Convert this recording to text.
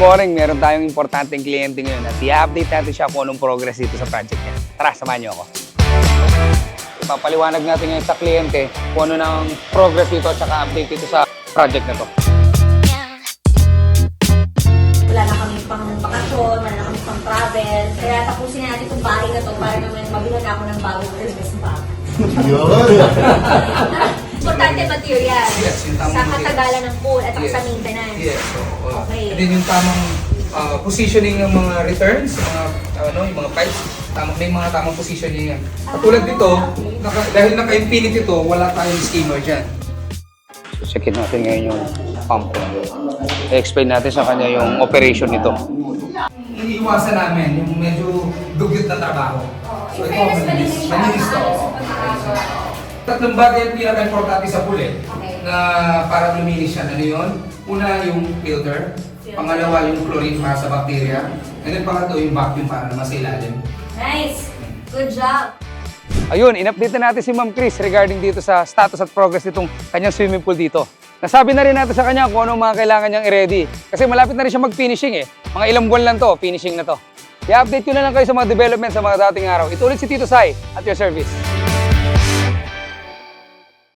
morning. Meron tayong importanteng kliyente ngayon at i-update natin siya kung anong progress dito sa project niya. Tara, samahan niyo ako. Ipapaliwanag natin ngayon sa kliyente kung ano ng progress dito at saka update dito sa project na to. Wala na kami pang bakasyon, wala na kami pang travel. Kaya tapusin natin itong bahay na to para naman mabilan ako ng bagong Christmas bag. Importante material. Yes, yung tamang sa katagalan ng pool at sa maintenance. Yes. So, Okay. And then yung tamang positioning ng mga returns, yung mga pipes, may mga tamang positioning yan. Katulad dito, dahil naka-infinity to, wala tayong skimmer dyan. So, checkin natin ngayon yung pump ko. I-explain natin sa kanya yung operation nito. Iniiwasan namin yung medyo dugyot na trabaho. So ito, malinis to. Tatlong bagay ang pinaka-importante sa pool na para luminis siya. Ano yun? Una yung filter, pangalawa yung chlorine para sa bacteria, and then pangatlo yung vacuum para naman sa ilalim. Nice! Good job! Ayun, in-update na natin si Ma'am Chris regarding dito sa status at progress nitong kanyang swimming pool dito. Nasabi na rin natin sa kanya kung ano mga kailangan niyang i-ready. Kasi malapit na rin siya mag-finishing Mga ilang buwan lang to, finishing na to. I-update ko na lang kayo sa mga development sa mga dating araw. Ito ulit si Tito Sai at your service.